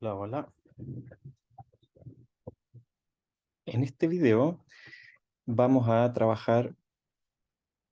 Hola, hola. En este video vamos a trabajar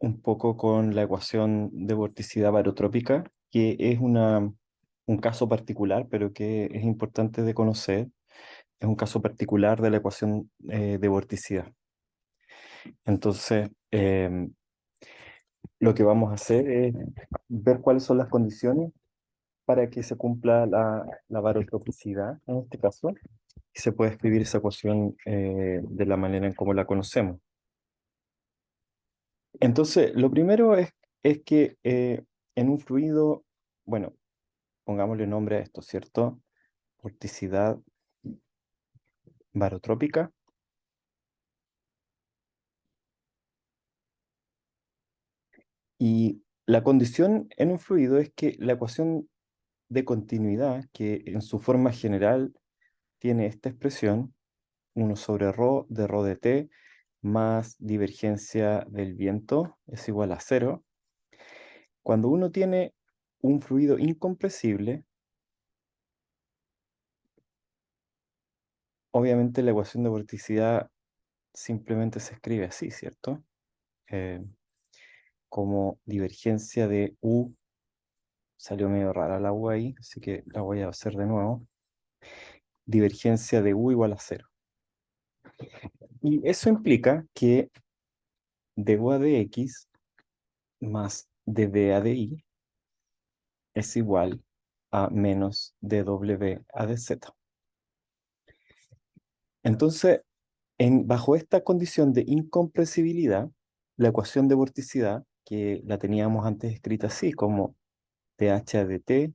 un poco con la ecuación de vorticidad barotrópica, que es un caso particular, pero que es importante de conocer. Es un caso particular de la ecuación de vorticidad. Entonces, lo que vamos a hacer es ver cuáles son las condiciones para que se cumpla la barotropicidad en este caso, y se puede escribir esa ecuación de la manera en cómo la conocemos. Entonces, lo primero es que en un fluido, bueno, pongámosle nombre a esto, ¿cierto? Vorticidad barotrópica. Y la condición en un fluido es que la ecuación de continuidad, que en su forma general tiene esta expresión, 1/ρ de ρ de t, más divergencia del viento es igual a cero. Cuando uno tiene un fluido incompresible, obviamente la ecuación de vorticidad simplemente se escribe así, ¿cierto? Eh, como divergencia de U, salió medio rara la U ahí, así que la voy a hacer de nuevo. Divergencia de U igual a cero. Y eso implica que du a dx más dv a dy es igual a menos dw a dz. Entonces, bajo esta condición de incompresibilidad, la ecuación de vorticidad, que la teníamos antes escrita así, como dh de t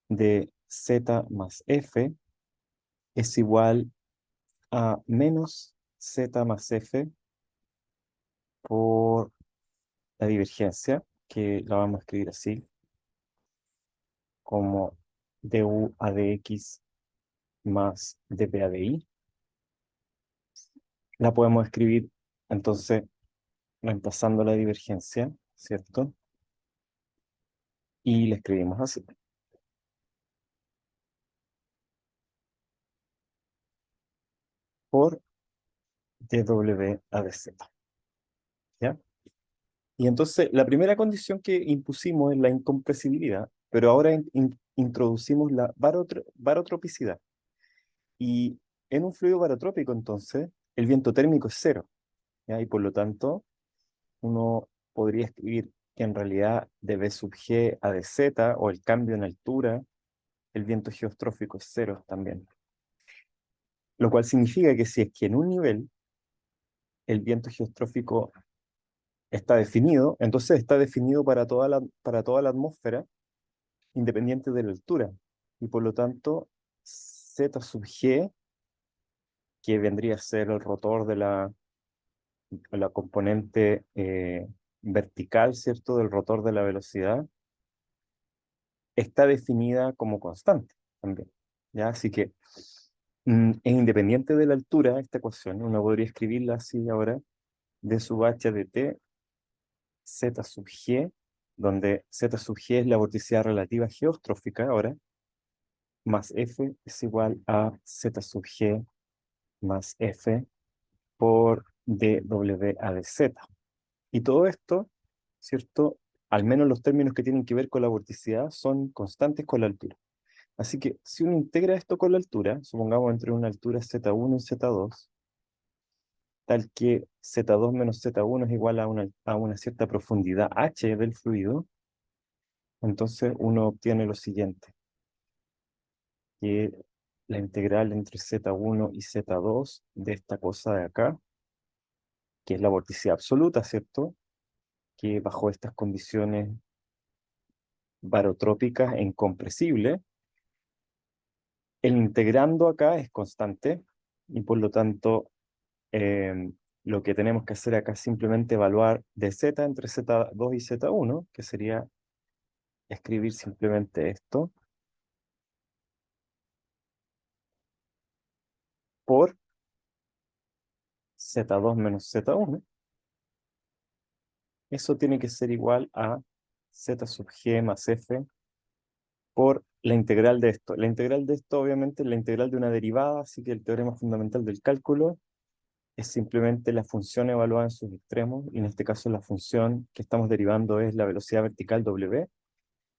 de z más f es igual a menos z más f por la divergencia, que la vamos a escribir así, como du a dx más dp a dy. La podemos escribir entonces reemplazando la divergencia, ¿cierto? Y la escribimos así, por dw a dz, ¿ya? Y entonces la primera condición que impusimos es la incompresibilidad, pero ahora introducimos la barotropicidad. Y en un fluido barotrópico, entonces, el viento térmico es cero, ¿ya? Y por lo tanto, uno podría escribir que en realidad de V sub G a dz, o el cambio en altura, el viento geostrófico es cero también. Lo cual significa que si es que en un nivel el viento geostrófico está definido, entonces está definido para toda la atmósfera, independiente de la altura. Y por lo tanto, Z sub G, que vendría a ser el rotor de la componente vertical, ¿cierto? Del rotor de la velocidad, está definida como constante también, ¿ya? Así que es independiente de la altura esta ecuación. Uno podría escribirla así ahora, d sub h de t, Z sub G, donde Z sub G es la vorticidad relativa geostrófica ahora, más F es igual a Z sub G más F por dw a dz. Y todo esto, ¿cierto? Al menos los términos que tienen que ver con la vorticidad son constantes con la altura. Así que si uno integra esto con la altura, supongamos entre una altura z1 y z2, tal que z2 menos z1 es igual a una cierta profundidad h del fluido, entonces uno obtiene lo siguiente, que la integral entre z1 y z2 de esta cosa de acá, que es la vorticidad absoluta, ¿cierto? Que bajo estas condiciones barotrópicas e incompresibles, el integrando acá es constante y por lo tanto lo que tenemos que hacer acá es simplemente evaluar dz entre z2 y z1, que sería escribir simplemente esto por z2 menos z1. Eso tiene que ser igual a z sub g más f por la integral de esto. La integral de esto, obviamente, es la integral de una derivada, así que el teorema fundamental del cálculo es simplemente la función evaluada en sus extremos, y en este caso la función que estamos derivando es la velocidad vertical W,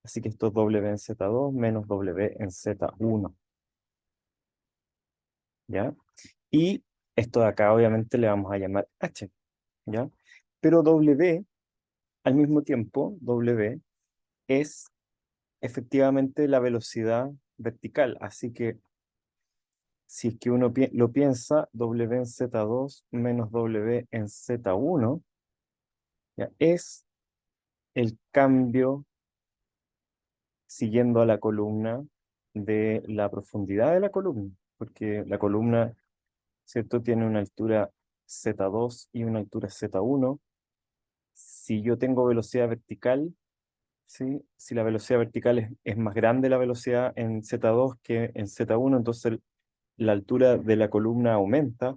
así que esto es W en Z2 menos W en Z1, ¿ya? Y esto de acá obviamente le vamos a llamar H, ¿ya? Pero W, al mismo tiempo, W es efectivamente la velocidad vertical, así que si es que uno lo piensa, W en Z2 menos W en Z1, ¿ya? Es el cambio siguiendo a la columna de la profundidad de la columna, porque la columna, ¿cierto?, tiene una altura Z2 y una altura Z1. Si yo tengo velocidad vertical, ¿sí? Si la velocidad vertical es más grande la velocidad en Z2 que en Z1, entonces la altura de la columna aumenta.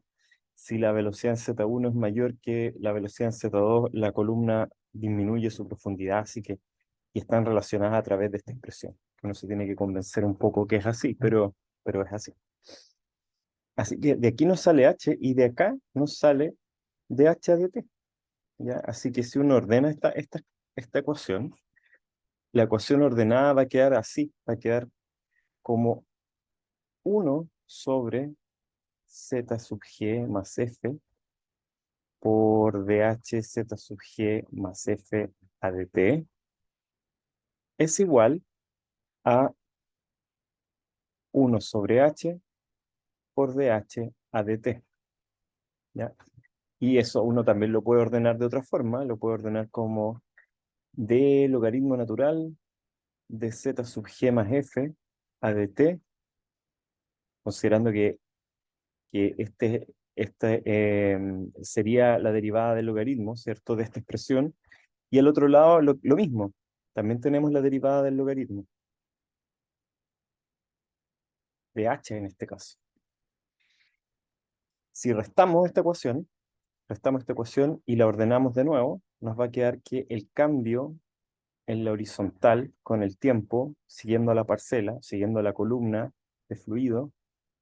Si la velocidad en Z1 es mayor que la velocidad en Z2, la columna disminuye su profundidad, así que y están relacionadas a través de esta expresión. Uno se tiene que convencer un poco que es así, pero es así. Así que de aquí nos sale h y de acá nos sale dh a dt, ¿ya? Así que si uno ordena esta ecuación, la ecuación ordenada va a quedar así, va a quedar como 1/z sub g más f por dh z sub g más f a dt es igual a 1/h por dh a dt, ¿ya? Y eso uno también lo puede ordenar de otra forma, lo puede ordenar como d logaritmo natural de z sub g más f a dt, considerando que sería la derivada del logaritmo, ¿cierto?, de esta expresión. Y al otro lado lo mismo, también tenemos la derivada del logaritmo, de h en este caso. Si restamos esta ecuación y la ordenamos de nuevo, nos va a quedar que el cambio en la horizontal con el tiempo, siguiendo a la parcela, siguiendo a la columna de fluido,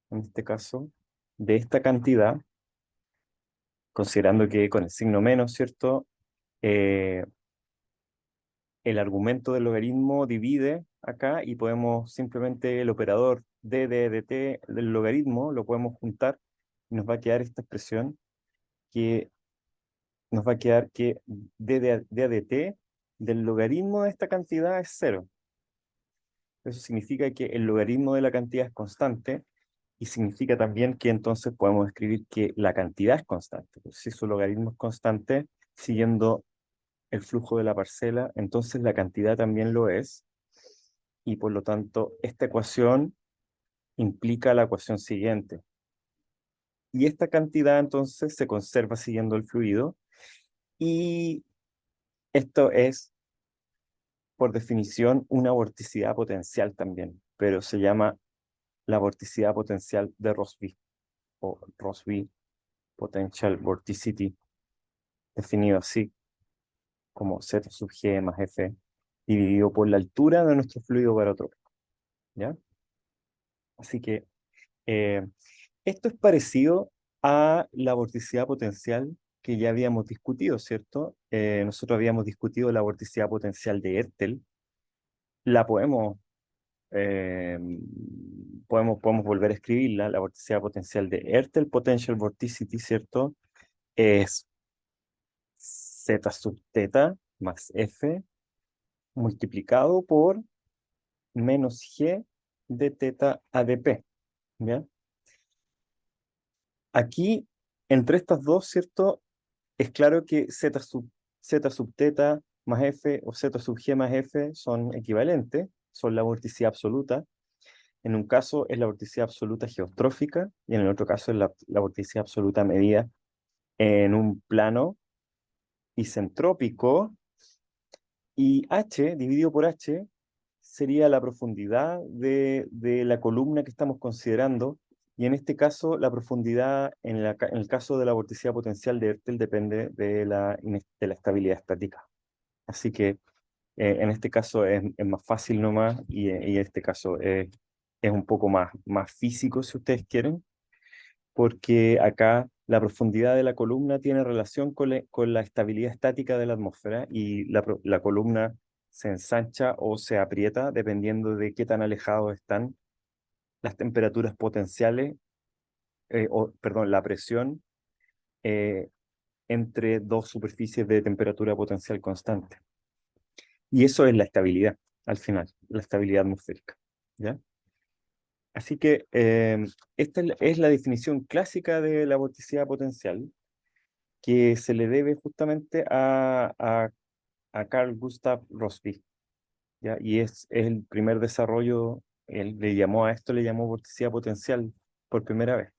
en este caso, de esta cantidad, considerando que con el signo menos, ¿cierto? Eh, el argumento del logaritmo divide acá y podemos simplemente el operador d de dt del logaritmo lo podemos juntar y nos va a quedar esta expresión que nos va a quedar que d a dt del logaritmo de esta cantidad es cero. Eso significa que el logaritmo de la cantidad es constante y significa también que entonces podemos escribir que la cantidad es constante. Pues si su logaritmo es constante, siguiendo el flujo de la parcela, entonces la cantidad también lo es. Y por lo tanto, esta ecuación implica la ecuación siguiente. Y esta cantidad entonces se conserva siguiendo el fluido. Y esto es, por definición, una vorticidad potencial también, pero se llama la vorticidad potencial de Rossby, o Rossby Potential Vorticity, definido así como Z sub G más F, dividido por la altura de nuestro fluido barotrópico, ¿ya? Así que esto es parecido a la vorticidad potencial que ya habíamos discutido, ¿cierto? Nosotros habíamos discutido la vorticidad potencial de Hertel. La eh, podemos volver a escribirla, la vorticidad potencial de Hertel Potential Vorticity, ¿cierto? Es Z sub teta más F multiplicado por menos G de teta ADP, ¿ya? Aquí, entre estas dos, ¿cierto? Es claro que Z sub teta más F o Z sub G más F son equivalentes, son la vorticidad absoluta. En un caso es la vorticidad absoluta geostrófica y en el otro caso es la vorticidad absoluta medida en un plano isentrópico, y H dividido por H sería la profundidad de la columna que estamos considerando, y en este caso la profundidad en el caso de la vorticidad potencial de Hertel depende de la estabilidad estática. Así que En este caso es más fácil nomás y en este caso es un poco más físico si ustedes quieren, porque acá la profundidad de la columna tiene relación con la estabilidad estática de la atmósfera y la columna se ensancha o se aprieta dependiendo de qué tan alejados están las temperaturas potenciales, perdón, la presión eh, entre dos superficies de temperatura potencial constante. Y eso es la estabilidad, al final, la estabilidad atmosférica. ¿Ya? Así que esta es la definición clásica de la vorticidad potencial que se le debe justamente a Carl Gustav Rossby, ¿ya? Y es el primer desarrollo, él le llamó a esto, le llamó vorticidad potencial por primera vez.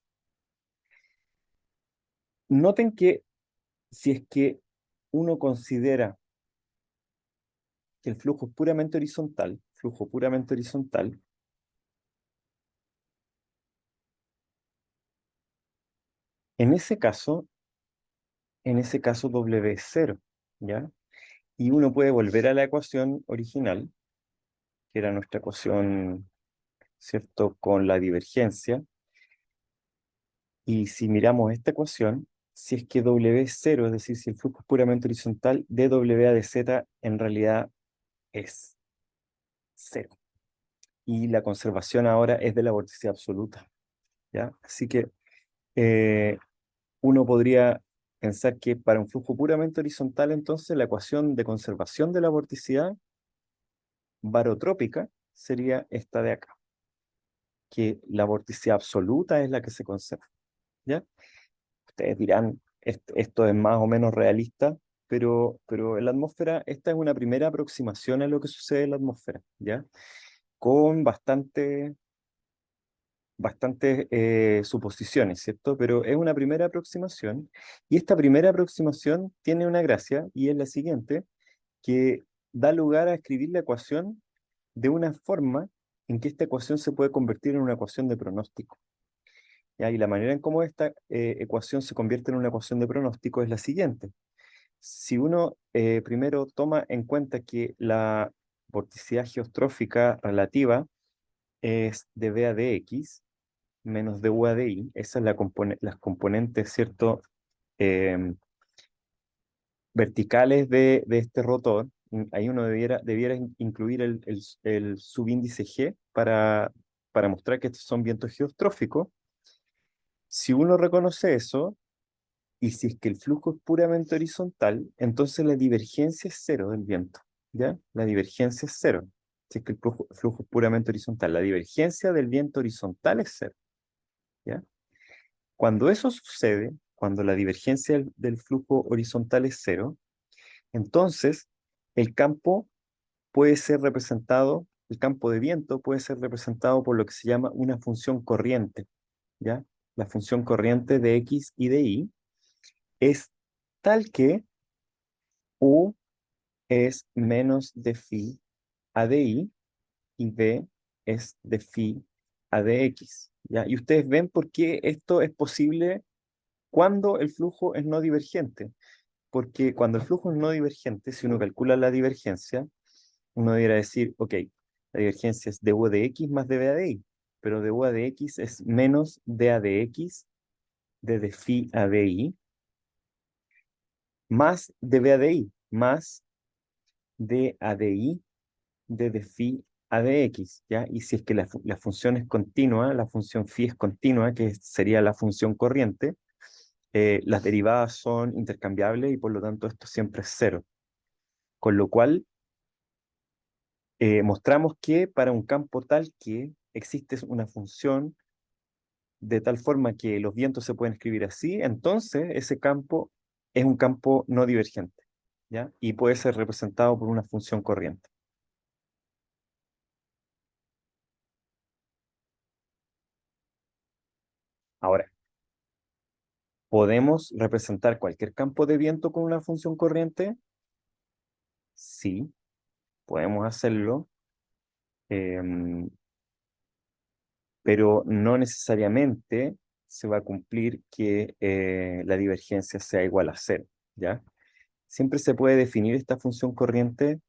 Noten que si es que uno considera que el flujo puramente horizontal, en ese caso, W es cero, ¿ya? Y uno puede volver a la ecuación original, que era nuestra ecuación, ¿cierto?, con la divergencia. Y si miramos esta ecuación, si es que W es cero, es decir, si el flujo es puramente horizontal, dW a dz en realidad es cero. Y la conservación ahora es de la vorticidad absoluta, ¿ya? Así que eh, uno podría pensar que para un flujo puramente horizontal, entonces, la ecuación de conservación de la vorticidad barotrópica sería esta de acá, que la vorticidad absoluta es la que se conserva, ¿ya? Ustedes dirán, esto es más o menos realista, pero en la atmósfera, esta es una primera aproximación a lo que sucede en la atmósfera, ¿ya? Con bastantes suposiciones, ¿cierto? Pero es una primera aproximación, y esta primera aproximación tiene una gracia, y es la siguiente, que da lugar a escribir la ecuación de una forma en que esta ecuación se puede convertir en una ecuación de pronóstico. ¿Ya? Y la manera en cómo esta ecuación se convierte en una ecuación de pronóstico es la siguiente. Si uno primero toma en cuenta que la vorticidad geostrófica relativa es de V a dx menos de U a di, esas son las componentes, ¿cierto? Em, verticales de este rotor. Ahí uno debiera incluir el subíndice G para mostrar que estos son vientos geostróficos. Si uno reconoce eso, y si es que el flujo es puramente horizontal, entonces la divergencia es cero del viento, ¿ya? La divergencia es cero. Si es que el flujo es puramente horizontal, la divergencia del viento horizontal es cero, ¿ya? Cuando eso sucede, cuando la divergencia del flujo horizontal es cero, entonces el campo puede ser representado, el campo de viento puede ser representado por lo que se llama una función corriente, ¿ya? La función corriente de X y de Y es tal que U es menos de phi a de I y B es de phi a de X, ¿ya? Y ustedes ven por qué esto es posible cuando el flujo es no divergente. Porque cuando el flujo es no divergente, si uno calcula la divergencia, uno debería decir, ok, la divergencia es du de x más dv de y, pero du de x es menos da de x de phi a de y, más dv de y, más da de y de phi a de x, ¿ya? Y si es que la función es continua, la función phi es continua, que sería la función corriente, las derivadas son intercambiables y por lo tanto esto siempre es cero. Con lo cual, mostramos que para un campo tal que existe una función de tal forma que los vientos se pueden escribir así, entonces ese campo es un campo no divergente, ¿ya? Y puede ser representado por una función corriente. Ahora, ¿podemos representar cualquier campo de viento con una función corriente? Sí, podemos hacerlo, em, pero no necesariamente se va a cumplir que la divergencia sea igual a cero, ¿ya? Siempre se puede definir esta función corriente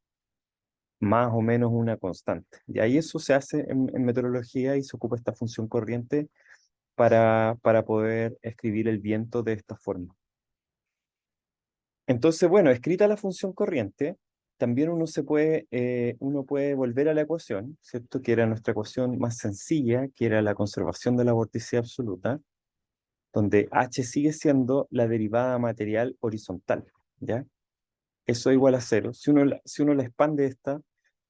más o menos una constante. Y ahí eso se hace en meteorología y se ocupa esta función corriente para poder escribir el viento de esta forma. Entonces, bueno, escrita la función corriente, también uno puede volver a la ecuación, ¿cierto? Que era nuestra ecuación más sencilla, que era la conservación de la vorticidad absoluta, donde h sigue siendo la derivada material horizontal, ¿ya? Eso igual a cero. Si uno la expande esta,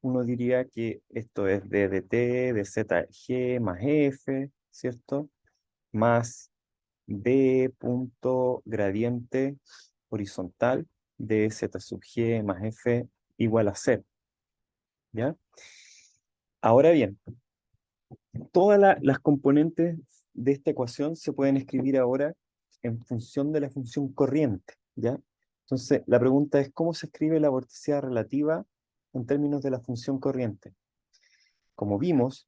uno diría que esto es d de t de zg más f, ¿cierto? Más b punto gradiente horizontal de z sub g más f igual a cero, ¿ya? Ahora bien, todas las componentes de esta ecuación se pueden escribir ahora en función de la función corriente, ¿ya? Entonces, la pregunta es, ¿cómo se escribe la vorticidad relativa en términos de la función corriente? Como vimos,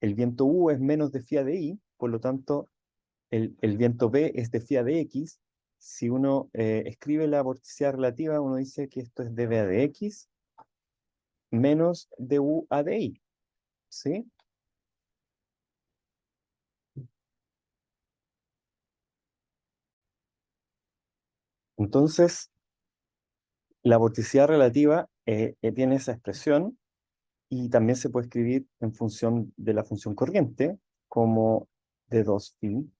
el viento U es menos de phi de I, por lo tanto, el viento B es de phi de X. Si uno escribe la vorticidad relativa, uno dice que esto es de dV de X menos de U a de I, ¿sí? Entonces, la vorticidad relativa tiene esa expresión y también se puede escribir en función de la función corriente como de 2 phi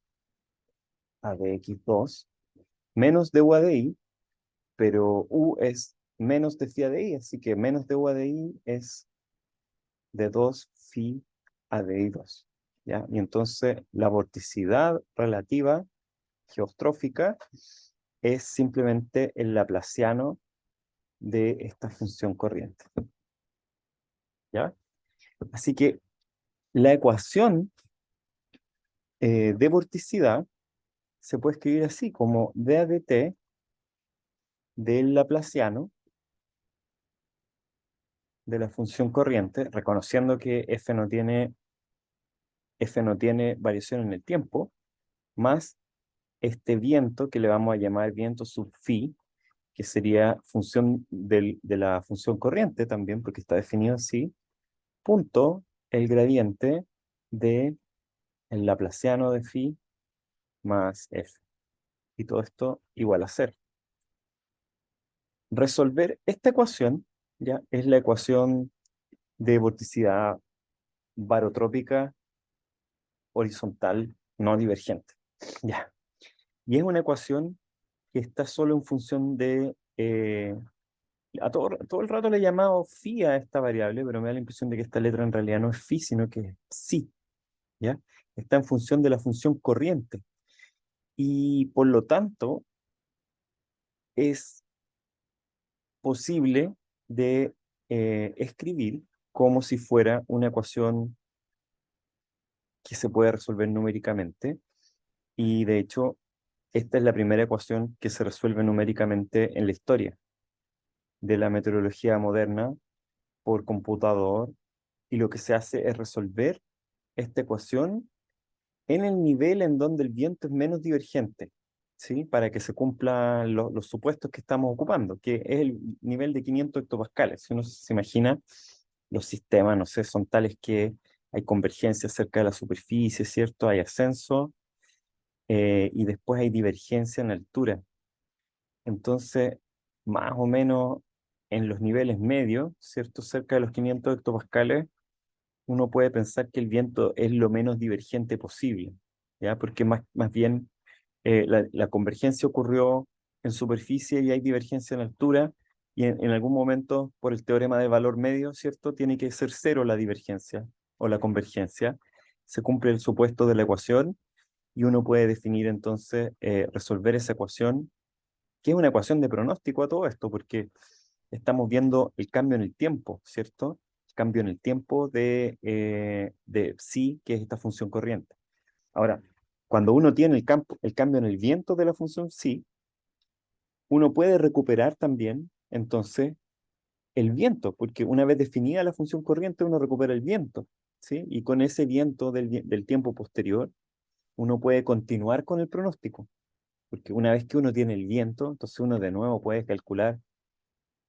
a de x2 menos de u a de i, pero u es menos de phi a de i, así que menos de u a de i es de 2 phi a de i2, ¿ya? Y entonces la vorticidad relativa geostrófica es simplemente el laplaciano de esta función corriente, ¿ya? Así que la ecuación de vorticidad se puede escribir así, como d a de t del laplaciano de la función corriente, reconociendo que f no tiene variación en el tiempo, más este viento que le vamos a llamar viento sub phi, que sería función de la función corriente también, porque está definido así, punto el gradiente de el laplaciano de phi más f. Y todo esto igual a cero. Resolver esta ecuación, ya, es la ecuación de vorticidad barotrópica horizontal no divergente. Ya. Y es una ecuación que está solo en función de... todo el rato le he llamado phi a esta variable, pero me da la impresión de que esta letra en realidad no es phi, sino que es psi, ¿ya? Está en función de la función corriente. Y por lo tanto, es posible de escribir como si fuera una ecuación que se puede resolver numéricamente. Y de hecho, esta es la primera ecuación que se resuelve numéricamente en la historia de la meteorología moderna por computador. Y lo que se hace es resolver esta ecuación en el nivel en donde el viento es menos divergente, ¿sí? Para que se cumplan los supuestos que estamos ocupando, que es el nivel de 500 hectopascales. Si uno se imagina, los sistemas, no sé, son tales que hay convergencia cerca de la superficie, ¿cierto? Hay ascenso, y después hay divergencia en altura. Entonces, más o menos en los niveles medios, ¿cierto? Cerca de los 500 hectopascales, uno puede pensar que el viento es lo menos divergente posible, ¿ya? Porque más bien la convergencia ocurrió en superficie y hay divergencia en altura, y en algún momento, por el teorema de valor medio, ¿cierto? Tiene que ser cero la divergencia o la convergencia. Se cumple el supuesto de la ecuación y uno puede definir entonces, resolver esa ecuación, que es una ecuación de pronóstico a todo esto, porque estamos viendo el cambio en el tiempo, ¿cierto? El cambio en el tiempo de psi, que es esta función corriente. Ahora, cuando uno tiene el cambio en el viento de la función psi, uno puede recuperar también, entonces, el viento, porque una vez definida la función corriente, uno recupera el viento, ¿sí? Y con ese viento del tiempo posterior, uno puede continuar con el pronóstico, porque una vez que uno tiene el viento, entonces uno de nuevo puede calcular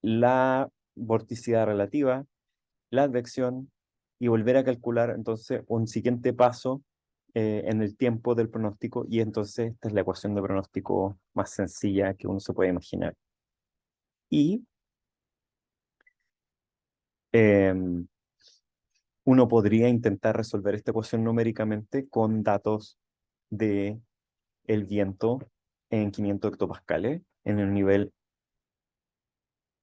la vorticidad relativa, la advección y volver a calcular entonces un siguiente paso en el tiempo del pronóstico, y entonces esta es la ecuación de pronóstico más sencilla que uno se puede imaginar. Y em, uno podría intentar resolver esta ecuación numéricamente con datos de el viento en 500 hectopascales, en el nivel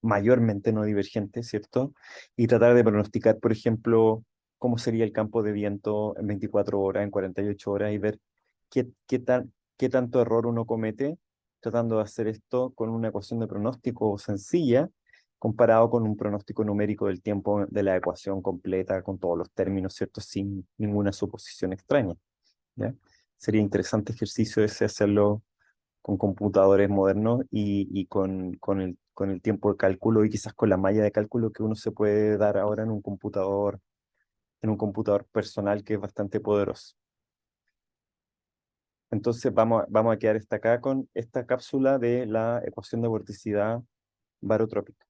mayormente no divergente, ¿cierto? Y tratar de pronosticar, por ejemplo, cómo sería el campo de viento en 24 horas, en 48 horas, y ver qué tanto error uno comete tratando de hacer esto con una ecuación de pronóstico sencilla, comparado con un pronóstico numérico del tiempo de la ecuación completa, con todos los términos, ¿cierto? Sin ninguna suposición extraña, ¿ya? Sería interesante ejercicio ese hacerlo con computadores modernos y con el tiempo de cálculo y quizás con la malla de cálculo que uno se puede dar ahora en un computador personal que es bastante poderoso. Entonces vamos a quedar hasta acá con esta cápsula de la ecuación de vorticidad barotrópica.